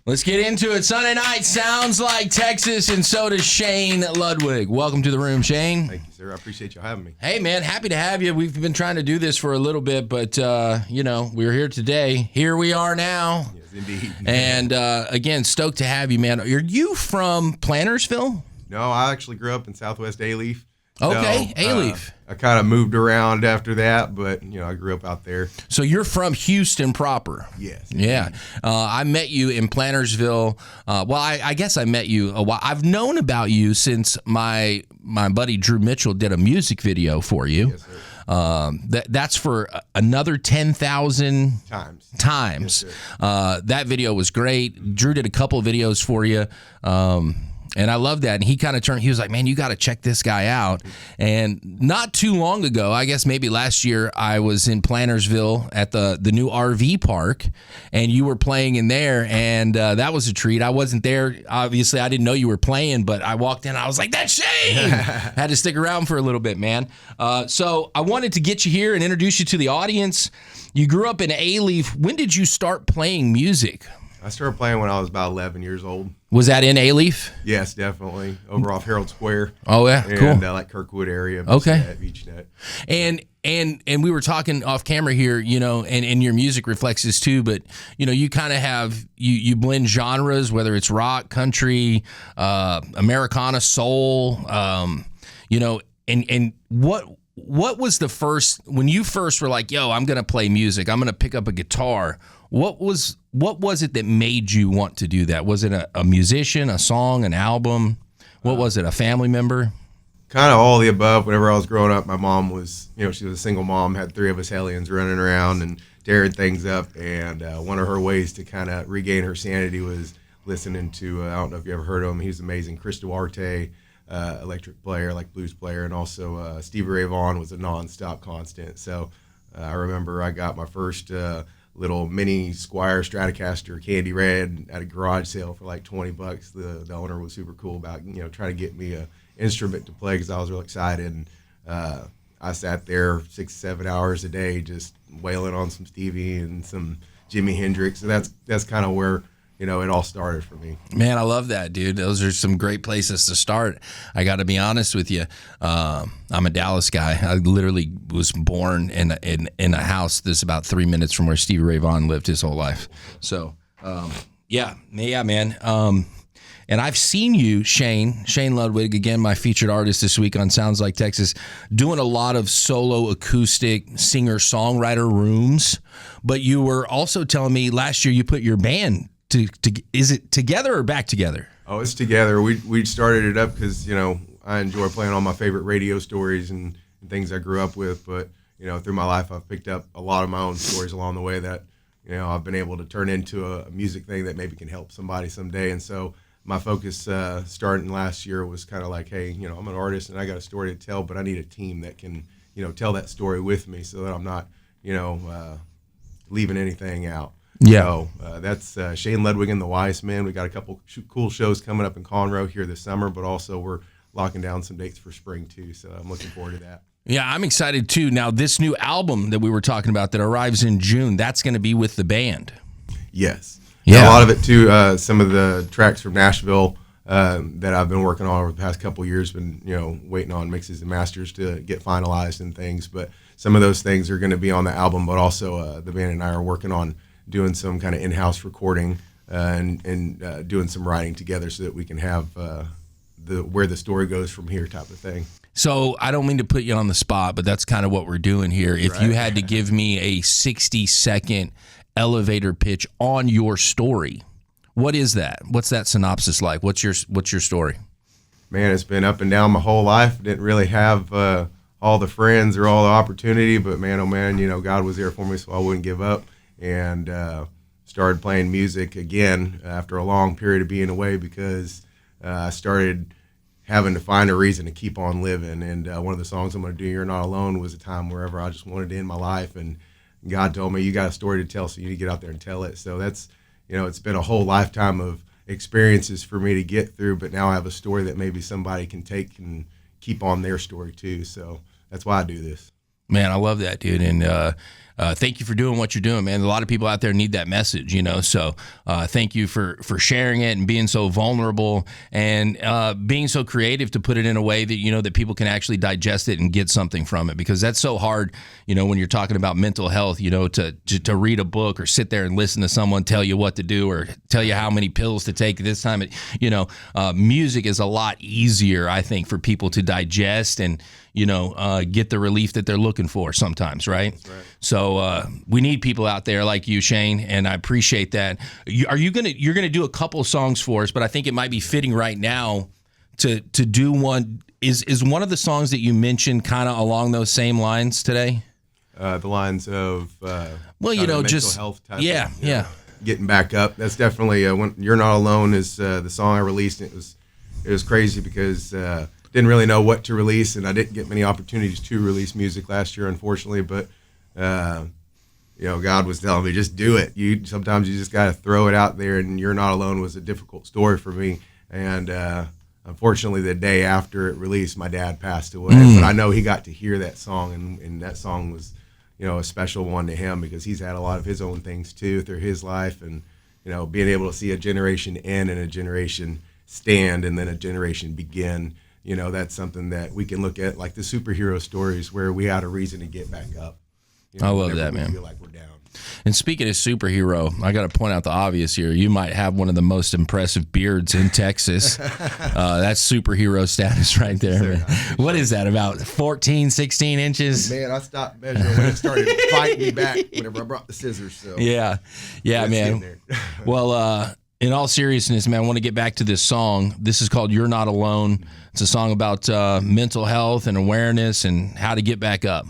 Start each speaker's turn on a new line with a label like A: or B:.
A: Let's get into it. Sunday night sounds like Texas, and so does Shane Ludwig. Welcome to the room, Shane.
B: Thank you, sir. I appreciate you having me.
A: Hey, man, happy to have you. We've been trying to do this for a little bit, but, we're here today. Here we are now.
B: Yes, indeed.
A: And, again, stoked to have you, man. Are you from Plantersville?
B: No, I actually grew up in Southwest Alief.
A: Okay,
B: so,
A: Alief.
B: I kind of moved around after that, but, I grew up out there.
A: So you're from Houston proper?
B: Yes.
A: Yeah. I met you in Plantersville. I guess I met you a while. I've known about you since my buddy Drew Mitchell did a music video for you.
B: Yes, sir.
A: That's for another 10,000
B: times. Yes,
A: that video was great. Drew did a couple of videos for you. And I love that. And he kind of he was like, man, you got to check this guy out. And not too long ago, I guess maybe last year, I was in Plantersville at the new RV park, and you were playing in there, and that was a treat. I wasn't there. Obviously, I didn't know you were playing, but I walked in, I was like, that's Shane! Had to stick around for a little bit, man. So I wanted to get you here and introduce you to the audience. You grew up in Alief. When did you start playing music?
B: I started playing when I was about 11 years old.
A: Was that in Alief?
B: Yes, definitely. Over off Herald Square.
A: Oh, yeah, cool.
B: And like Kirkwood area.
A: Okay.
B: Beachnet.
A: And we were talking off camera here, and your music reflects this too, but, you kind of have, you blend genres, whether it's rock, country, Americana, soul, and what was the first, when you first were like, yo, I'm going to play music, I'm going to pick up a guitar, what was it that made you want to do that? Was it a musician, a song, an album? What was it, a family member?
B: Kind of all the above. Whenever I was growing up, my mom was, she was a single mom, had 3 of us hellions running around and tearing things up. And one of her ways to kind of regain her sanity was listening to, I don't know if you ever heard of him, he's amazing, Chris Duarte, electric player, like blues player, and also Stevie Ray Vaughan was a nonstop constant. So I remember I got my first little mini Squire Stratocaster Candy Red at a garage sale for like $20. The owner was super cool about trying to get me a instrument to play because I was real excited. And I sat there 6-7 hours a day just wailing on some Stevie and some Jimi Hendrix. And that's kind of where it all started for me.
A: Man, I love that, dude. Those are some great places to start. I got to be honest with you. I'm a Dallas guy. I literally was born in a house that's about 3 minutes from where Stevie Ray Vaughan lived his whole life. So, yeah, man. And I've seen you, Shane Ludwig, again, my featured artist this week on Sounds Like Texas, doing a lot of solo acoustic singer-songwriter rooms. But you were also telling me last year you put your band is it together or back together?
B: Oh, it's together. We started it up because, I enjoy playing all my favorite radio stories and things I grew up with. But, through my life, I've picked up a lot of my own stories along the way that, I've been able to turn into a music thing that maybe can help somebody someday. And so my focus starting last year was kind of like, hey, I'm an artist and I got a story to tell, but I need a team that can, tell that story with me so that I'm not, leaving anything out.
A: Yeah.
B: So that's Shane Ludwig and the Wise Men. We got a couple cool shows coming up in Conroe here this summer, but also we're locking down some dates for spring too. So I'm looking forward to that.
A: Yeah, I'm excited too. Now, this new album that we were talking about that arrives in June, that's going to be with the band.
B: Yes.
A: Yeah.
B: A lot of it too. Some of the tracks from Nashville that I've been working on over the past couple of years, been waiting on mixes and masters to get finalized and things. But some of those things are going to be on the album. But also the band and I are working on doing some kind of in-house recording and doing some writing together so that we can have where the story goes from here type of thing.
A: So I don't mean to put you on the spot, but that's kind of what we're doing here. If
B: Right.
A: you had to give me a 60-second elevator pitch on your story, what is that? What's that synopsis like? What's your story?
B: Man, it's been up and down my whole life. Didn't really have all the friends or all the opportunity, but man, oh man, God was there for me so I wouldn't give up. And started playing music again after a long period of being away because I started having to find a reason to keep on living. And one of the songs I'm going to do, You're Not Alone, was a time wherever I just wanted to end my life. And God told me, you got a story to tell, so you need to get out there and tell it. So that's, it's been a whole lifetime of experiences for me to get through, but now I have a story that maybe somebody can take and keep on their story too. So that's why I do this.
A: Man, I love that, dude. And thank you for doing what you're doing, man. A lot of people out there need that message, so thank you for sharing it and being so vulnerable and being so creative to put it in a way that, that people can actually digest it and get something from it, because that's so hard, when you're talking about mental health, to read a book or sit there and listen to someone tell you what to do or tell you how many pills to take this time. Music is a lot easier, I think, for people to digest and, get the relief that they're looking for sometimes, right?
B: That's right.
A: So we need people out there like you, Shane, and I appreciate that. You're gonna do a couple songs for us, but I think it might be fitting right now to do one. Is one of the songs that you mentioned kind of along those same lines today?
B: The lines of
A: mental
B: just health type.
A: Yeah,
B: of, getting back up. That's definitely when You're Not Alone is the song I released. And it was crazy because didn't really know what to release, and I didn't get many opportunities to release music last year, unfortunately. But God was telling me, just do it. Sometimes you just got to throw it out there. And You're Not Alone was a difficult story for me, and unfortunately, the day after it released, my dad passed away. But I know he got to hear that song, and that song was, a special one to him because he's had a lot of his own things too through his life, and being able to see a generation end and a generation stand, and then a generation begin. That's something that we can look at, like the superhero stories where we had a reason to get back up.
A: I love that, man.
B: Feel like we're down.
A: And speaking of superhero, I got to point out the obvious here. You might have one of the most impressive beards in Texas. That's superhero status right there, man. What is that, about 14, 16 inches?
B: Man, I stopped measuring when it started fighting me back whenever I brought the scissors. So
A: yeah, man. Well, in all seriousness, man, I want to get back to this song. This is called You're Not Alone. It's a song about mental health and awareness and how to get back up.